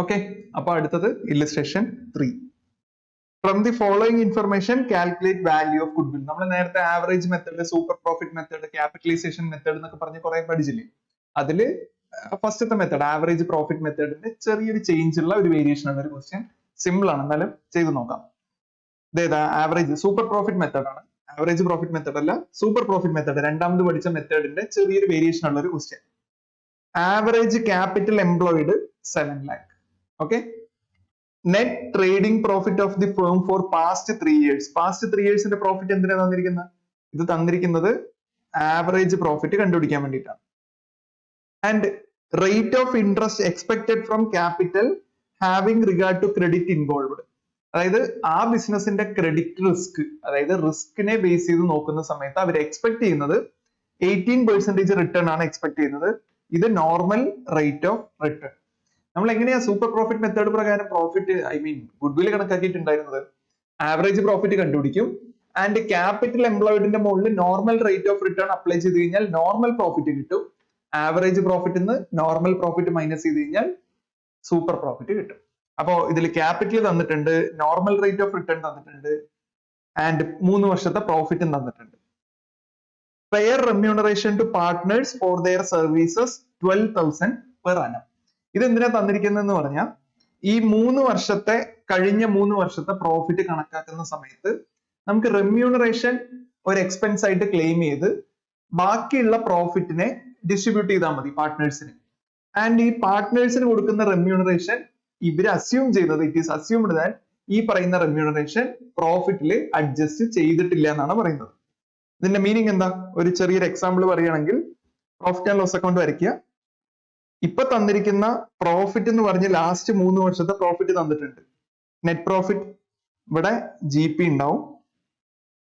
Okay, അപ്പൊ അടുത്തത് illustration 3. From the following information calculate value of goodwill. നമ്മൾ നേരത്തെ average method, super profit method, capitalisation method എന്നൊക്കെ പറഞ്ഞ് കുറെ പഠിച്ചില്ലേ. അതില് ഫസ്റ്റത്തെ മെത്തേഡ് ആവറേജ് പ്രോഫിറ്റ് മെത്തേഡിന്റെ ചെറിയൊരു ചേഞ്ച് ഉള്ള ഒരു വേരിയേഷൻ ഉള്ള ഒരു ക്വസ്റ്റ്യൻ. സിമ്പിൾ ആണ്, എന്നാലും ചെയ്ത് നോക്കാം. ഇതേതാ? ആവറേജ് സൂപ്പർ പ്രോഫിറ്റ് മെത്തേഡ് ആണ്. ആവറേജ് പ്രോഫിറ്റ് മെത്തേഡ് അല്ല, സൂപ്പർ പ്രോഫിറ്റ് മെത്തേഡ്, രണ്ടാമത് പഠിച്ച മെത്തേഡിന്റെ ചെറിയൊരു വേരിയേഷൻ ഉള്ള ഒരു question. Average capital employed 7 lakh. Okay, net trading profit of the firm for past 3 years. Past 3 yearsന്റെ പ്രോഫിറ്റ് എന്തിനാണ് തന്നിരിക്കുന്നത്? ഇത് തന്നിരിക്കുന്നത് ആവറേജ് പ്രോഫിറ്റ് കണ്ടുപിടിക്കാൻ വേണ്ടിയിട്ടാണ്. And rate of interest expected from capital having regard to credit involved. അതായത് ആ ബിസിനസിന്റെ ക്രെഡിറ്റ് റിസ്ക്, അതായത് റിസ്കിനെ ബേസ് ചെയ്ത് നോക്കുന്ന സമയത്ത് അവർ എക്സ്പെക്ട് ചെയ്യുന്നത് 18% റിട്ടേൺ ആണ് എക്സ്പെക്ട് ചെയ്യുന്നത്. ഇത് നോർമൽ റേറ്റ് ഓഫ് റിട്ടേൺ. നമ്മൾ എങ്ങനെയാ സൂപ്പർ പ്രോഫിറ്റ് മെത്തേഡ് പ്രകാരം പ്രോഫിറ്റ് ഗുഡ്വിൽ കണക്കാക്കിയിട്ടുണ്ടായിരുന്നത്? ആവറേജ് പ്രോഫിറ്റ് കണ്ടുപിടിക്കും, ആൻഡ് ക്യാപിറ്റൽ എംപ്ലോയിഡിന്റെ മുകളിൽ normal rate of return apply ചെയ്ത് കഴിഞ്ഞാൽ നോർമൽ പ്രോഫിറ്റ് കിട്ടും. ആവറേജ് പ്രോഫിറ്റ് നിന്ന് നോർമൽ പ്രോഫിറ്റ് മൈനസ് ചെയ്ത് കഴിഞ്ഞാൽ സൂപ്പർ പ്രോഫിറ്റ് കിട്ടും. അപ്പോ ഇതിൽ ക്യാപിറ്റൽ തന്നിട്ടുണ്ട്, നോർമൽ റേറ്റ് ഓഫ് റിട്ടേൺ തന്നിട്ടുണ്ട്, ആൻഡ് 3 വർഷത്തെ പ്രോഫിറ്റും തന്നിട്ടുണ്ട്. Fair remuneration to partners for their services 12,000 per annum. ഇത് എന്തിനാ തന്നിരിക്കുന്നതെന്ന് പറഞ്ഞാൽ ഈ 3 വർഷത്തെ കഴിഞ്ഞ 3 വർഷത്തെ പ്രോഫിറ്റ് കണക്കാക്കുന്ന സമയത്ത് നമുക്ക് റെമ്യൂണറേഷൻ ഒരു എക്സ്പെൻസ് ആയിട്ട് ക്ലെയിം ചെയ്ത് ബാക്കിയുള്ള പ്രോഫിറ്റിനെ ഡിസ്ട്രിബ്യൂട്ട് ചെയ്താൽ മതി പാർട്ട്നേഴ്സിന്. ആൻഡ് ഈ പാർട്ട്നേഴ്സിന് കൊടുക്കുന്ന റെമ്യൂണറേഷൻ ഇവർ അസ്യൂം ചെയ്യുന്നത്, ഇറ്റ് ഈസ് അസ്യൂംഡ് ദാറ്റ് ഈ പറയുന്ന റെമ്യൂണറേഷൻ പ്രോഫിറ്റിൽ അഡ്ജസ്റ്റ് ചെയ്തിട്ടില്ല എന്നാണ് പറയുന്നത്. ഇതിന്റെ മീനിങ് എന്താ? ഒരു ചെറിയൊരു എക്സാമ്പിൾ പറയുകയാണെങ്കിൽ പ്രോഫിറ്റ് ആൻഡ് ലോസ് അക്കൗണ്ട് വരയ്ക്കുക. ഇപ്പൊ തന്നിരിക്കുന്ന പ്രോഫിറ്റ് എന്ന് പറഞ്ഞ് ലാസ്റ്റ് 3 വർഷത്തെ പ്രോഫിറ്റ് തന്നിട്ടുണ്ട്. നെറ്റ് പ്രോഫിറ്റ് ഇവിടെ GP ഉണ്ടാവും,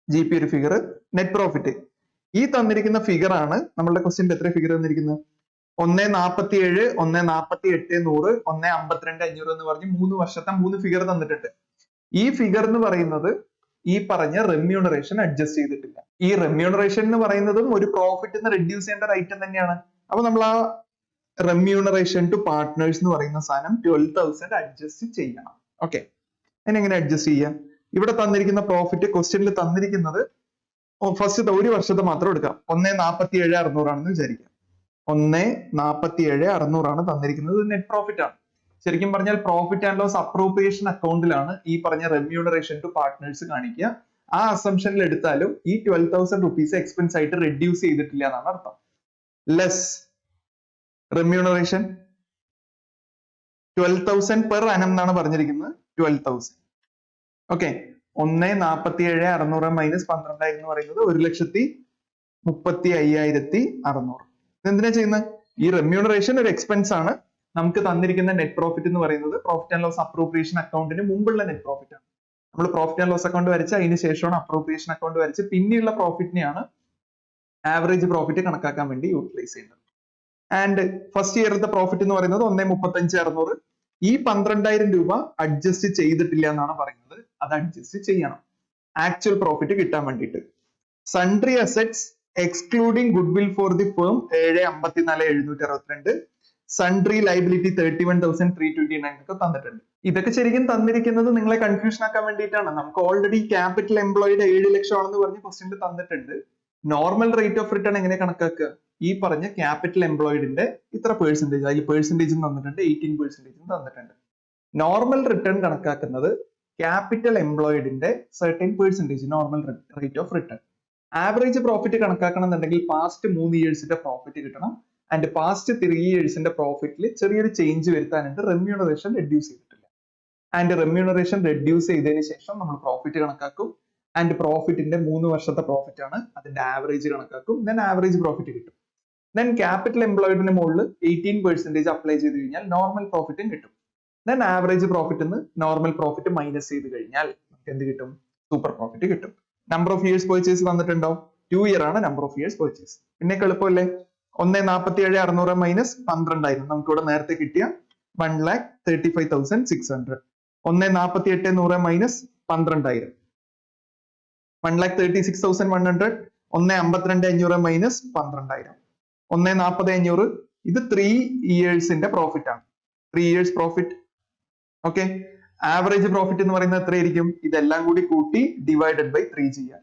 GP ഒരു ഫിഗർ, നെറ്റ് പ്രോഫിറ്റ് ഈ തന്നിരിക്കുന്ന ഫിഗർ ആണ്. നമ്മളുടെ ക്വസ്റ്റ്യൻ എത്ര ഫിഗർ തന്നിരിക്കുന്നത്? 1.47, 1.48, 100, 1.52, 500 എന്ന് പറഞ്ഞ് 3 വർഷത്തെ 3 ഫിഗർ തന്നിട്ടുണ്ട്. ഈ ഫിഗർ എന്ന് പറയുന്നത് ഈ പറഞ്ഞ റെമ്യൂണറേഷൻ അഡ്ജസ്റ്റ് ചെയ്തിട്ടില്ല. ഈ റെമ്യൂണറേഷൻ എന്ന് പറയുന്നതും ഒരു പ്രോഫിറ്റ് റെഡ്യൂസ് ചെയ്യേണ്ട ഒരു ഐറ്റം തന്നെയാണ്. അപ്പൊ നമ്മൾ ആ റെമ്യൂണറേഷൻ ടു പാർട്ട്നേഴ്സ് എന്ന് പറയുന്ന സാധനം 12,000 അഡ്ജസ്റ്റ് ചെയ്യണം. ഓക്കെ, അതിനെങ്ങനെ അഡ്ജസ്റ്റ് ചെയ്യാം? ഇവിടെ തന്നിരിക്കുന്ന പ്രോഫിറ്റ് ക്വസ്റ്റ്യനിൽ തന്നിരിക്കുന്നത് ഫസ്റ്റത്തെ ഒരു വർഷത്തെ മാത്രം എടുക്കാം. 1.47,600 ആണെന്ന് വിചാരിക്കാം. 1.47,600 തന്നിരിക്കുന്നത്. നെറ്റ് പ്രോഫിറ്റ് ആണ്. ശരിക്കും പറഞ്ഞാൽ പ്രോഫിറ്റ് ആൻഡ് ലോസ് അപ്രോപ്രിയേഷൻ അക്കൗണ്ടിലാണ് ഈ പറഞ്ഞ റെമ്യൂണറേഷൻ ടു പാർട്ട്നേഴ്സ് കാണിക്കുക. ആ അസംഷനിൽ എടുത്താലും ഈ 12,000 rupees എക്സ്പെൻസ് ആയിട്ട് റെഡ്യൂസ് ചെയ്തിട്ടില്ല എന്നാണ് അർത്ഥം. ലെസ് റെമ്യൂണറേഷൻ 12,000 പെർ annum എന്നാണ് പറഞ്ഞിരിക്കുന്നത്. 12,000. ഓക്കെ, 1.47,600 മൈനസ് 12,000 എന്ന് പറയുന്നത് 1,35,600. എന്തിനാ ചെയ്യുന്നത്? ഈ റെമ്യൂണറേഷൻ ഒരു എക്സ്പെൻസ് ആണ്. നമുക്ക് തന്നിരിക്കുന്ന നെറ്റ് പ്രോഫിറ്റ് എന്ന് പറയുന്നത് പ്രോഫിറ്റ് ആൻഡ് ലോസ് അപ്രോപ്രിയേഷൻ അക്കൗണ്ടിന് മുമ്പുള്ള നെറ്റ് പ്രോഫിറ്റ് ആണ്. നമ്മൾ പ്രോഫിറ്റ് ആൻഡ് ലോസ് അക്കൗണ്ട് വരച്ച് അതിന് ശേഷമാണ് അപ്രോപ്രിയേഷൻ അക്കൗണ്ട് വരച്ച് പിന്നെയുള്ള പ്രോഫിറ്റിനെയാണ് ആവറേജ് പ്രോഫിറ്റ് കണക്കാക്കാൻ വേണ്ടി യൂട്ടിലൈസ് ചെയ്യുന്നത്. ആൻഡ് ഫസ്റ്റ് ഇയറിലത്തെ പ്രോഫിറ്റ് എന്ന് പറയുന്നത് 1.35,600. ഈ 12,000 രൂപ അഡ്ജസ്റ്റ് ചെയ്തിട്ടില്ല എന്നാണ് പറയുന്നത്. അത് അഡ്ജസ്റ്റ് ചെയ്യണം ആക്ച്വൽ പ്രോഫിറ്റ് കിട്ടാൻ വേണ്ടിയിട്ട്. Sundry assets excluding goodwill for the firm 754,762. Sundry liability 31,329 ഒക്കെ തന്നിട്ടുണ്ട്. ഇതൊക്കെ ശരിക്കും തന്നിരിക്കുന്നത് നിങ്ങളെ കൺഫ്യൂഷൻ ആക്കാൻ വേണ്ടിയിട്ടാണ്. നമുക്ക് ഓൾറെഡി ക്യാപിറ്റൽ എംപ്ലോയിഡ് 7 ലക്ഷം ആണെന്ന് പറഞ്ഞ് ക്വസ്റ്റ്യനിൽ തന്നിട്ടുണ്ട്. നോർമൽ റേറ്റ് ഓഫ് റിട്ടേൺ എങ്ങനെ കണക്കാക്കുക? ഈ പറഞ്ഞ ക്യാപിറ്റൽ എംപ്ലോയിഡിന്റെ ഇത്ര പെർസെന്റേജ്, അതിൽ പെർസെന്റേജും തന്നിട്ടുണ്ട്, 18% തന്നിട്ടുണ്ട്. നോർമൽ റിട്ടേൺ കണക്കാക്കുന്നത് ക്യാപിറ്റൽ എംപ്ലോയിഡിന്റെ certain percentage, normal rate of return. Average profit കണക്കാക്കണം എന്നുണ്ടെങ്കിൽ പാസ്റ്റ് 3 ഇയേഴ്സിന്റെ പ്രോഫിറ്റ് കിട്ടണം. ആൻഡ് പാസ്റ്റ് 3 ഇയേഴ്സിന്റെ പ്രോഫിറ്റിൽ ചെറിയൊരു ചേഞ്ച് വരുത്താനായിട്ട് റെമ്യൂണറേഷൻ റെഡ്യൂസ് ചെയ്തിട്ടില്ല. ആൻഡ് റെമ്യൂണറേഷൻ റെഡ്യൂസ് ചെയ്തതിന് ശേഷം നമ്മൾ പ്രോഫിറ്റ് കണക്കാക്കും. ആൻഡ് പ്രോഫിറ്റിന്റെ 3 വർഷത്തെ പ്രോഫിറ്റ് ആണ്, അതിന്റെ ആവറേജ് കണക്കാക്കും. ദെൻ ആവറേജ് പ്രോഫിറ്റ് കിട്ടും. ദെൻ ക്യാപിറ്റൽ എംപ്ലോയിഡിന് മുകളിൽ 18% അപ്ലൈ ചെയ്ത് കഴിഞ്ഞാൽ നോർമൽ പ്രോഫിറ്റും കിട്ടും. ദെൻ ആവറേജ് പ്രോഫിറ്റ് നിന്ന് നോർമൽ പ്രോഫിറ്റ് മൈനസ് ചെയ്ത് കഴിഞ്ഞാൽ നമുക്ക് എന്ത് കിട്ടും? സൂപ്പർ പ്രോഫിറ്റ് കിട്ടും. നമ്പർ ഓഫ് ഇയേഴ്സ് പർച്ചേസ് തന്നിട്ടുണ്ടാവും. 2 year ആണ് നമ്പർ ഓഫ് ഇയേഴ്സ് പർച്ചേസ്. പിന്നെ എളുപ്പമല്ലേ? 1.47,600 മൈനസ് 12,000 നമുക്ക് ഇവിടെ നേരത്തെ കിട്ടിയ 1,35,600. 1.48,100 മൈനസ് 12,000 1,36,100. 1.52,500 മൈനസ് 12,000. 1.40,500. ഇത് 3 ഇയേഴ്സിന്റെ പ്രോഫിറ്റ് ആണ്. 3 years profit okay, average profit എന്ന് പറയുന്നത് എത്രയായിരിക്കും? ഇതെല്ലാം കൂടി കൂട്ടി ഡിവൈഡഡ് ബൈ 3 ചെയ്യാം.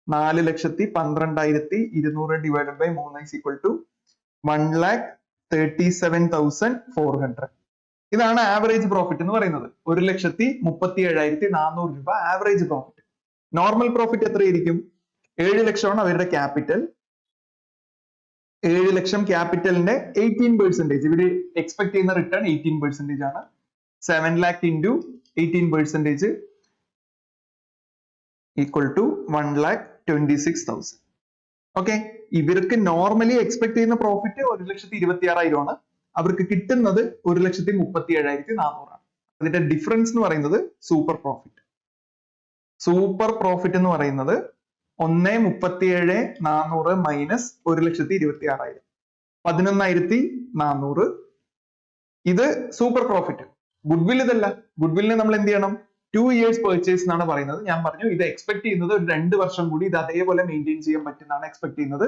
4,12,200 divided by 3 is equal to 1,37,400. ഇതാണ് ആവറേജ് പ്രോഫിറ്റ് എന്ന് പറയുന്നത്. 1,37,400 രൂപ ആവറേജ് പ്രോഫിറ്റ്. നോർമൽ പ്രോഫിറ്റ് എത്രയായിരിക്കും? 7 ലക്ഷമാണ് അവരുടെ ക്യാപിറ്റൽ. 7 ലക്ഷം ക്യാപിറ്റലിന്റെ 18%. ഇവര് എക്സ്പെക്ട് ചെയ്യുന്ന റിട്ടേൺ 18% ആണ്. 7 lakh into 18% equal to 1,26,000. Okay, ഇവർക്ക് നോർമലി എക്സ്പെക്ട് ചെയ്യുന്ന പ്രോഫിറ്റ് 1,26,000 ആണ്. അവർക്ക് കിട്ടുന്നത് 1,37,400 ആണ്. അതിന്റെ ഡിഫറൻസ് എന്ന് പറയുന്നത് സൂപ്പർ പ്രോഫിറ്റ്. സൂപ്പർ പ്രോഫിറ്റ് എന്ന് പറയുന്നത് 1,37,400 മൈനസ് 1,26,000, 11,400. ഇത് സൂപ്പർ പ്രോഫിറ്റ്. ഗുഡ്വിൽ ഇതല്ല. ഗുഡ്വില്ലിന് നമ്മൾ എന്ത് ചെയ്യണം? 2 years purchase എന്നാണ് പറയുന്നത്. ഞാൻ പറഞ്ഞു ഇത് എക്സ്പെക്ട് ചെയ്യുന്നത് ഒരു 2 വർഷം കൂടി ഇത് അതേപോലെ മെയിൻറ്റെയിൻ ചെയ്യാൻ പറ്റുന്നതാണ് എക്സ്പെക്ട് ചെയ്യുന്നത്.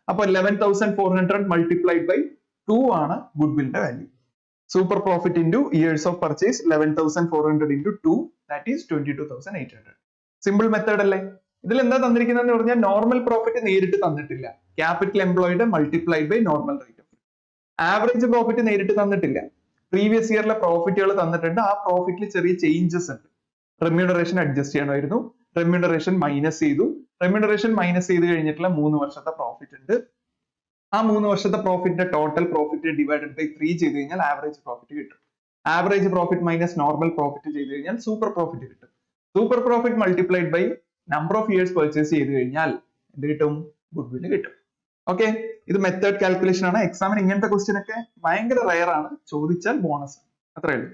അപ്പൊ 11,400 മൾട്ടിപ്ലൈഡ് ബൈ 2 ആണ് ഗുഡ്വില്ലിന്റെ value. Super profit into years of purchase 11,400 into 2, that is 22,800. Simple method അല്ലേ? ഇതിൽ എന്താ തന്നിരിക്കുന്നതെന്ന് പറഞ്ഞാൽ നോർമൽ പ്രോഫിറ്റ് നേരിട്ട് തന്നിട്ടില്ല. Capital employed multiplied by normal rate. Average profit നേരിട്ട് തന്നിട്ടില്ല. പ്രീവിയസ് ഇയറിലെ പ്രോഫിറ്റുകൾ തന്നിട്ടുണ്ട്. ആ പ്രോഫിറ്റിൽ ചെറിയ ചേഞ്ചസ് ഉണ്ട്. റെമ്യൂണറേഷൻ അഡ്ജസ്റ്റ് ചെയ്യണമായിരുന്നു. റെമ്യൂണറേഷൻ മൈനസ് ചെയ്തു. റെമ്യൂണറേഷൻ മൈനസ് ചെയ്ത് കഴിഞ്ഞിട്ടുള്ള 3 വർഷത്തെ പ്രോഫിറ്റ് ഉണ്ട്. ആ 3 വർഷത്തെ പ്രോഫിറ്റിന്റെ ടോട്ടൽ പ്രോഫിറ്റ് ഡിവൈഡഡ് ബൈ 3 ചെയ്ത് കഴിഞ്ഞാൽ ആവറേജ് പ്രോഫിറ്റ് കിട്ടും. Average profit minus normal profit ചെയ്ത് കഴിഞ്ഞാൽ സൂപ്പർ പ്രോഫിറ്റ് കിട്ടും. Super profit multiplied by number of years purchase ചെയ്ത് കഴിഞ്ഞാൽ എന്ത് കിട്ടും? ഗുഡ്വിൽ കിട്ടും. ഓക്കെ, ഇത് മെത്തേഡ് കാൽക്കുലേഷൻ ആണ്. എക്സാമിന് ഇങ്ങനത്തെ ക്വസ്റ്റ്യൻ ഒക്കെ ഭയങ്കര റയർ ആണ്. ചോദിച്ചാൽ ബോണസ്. അത്രയേ ഉള്ളൂ.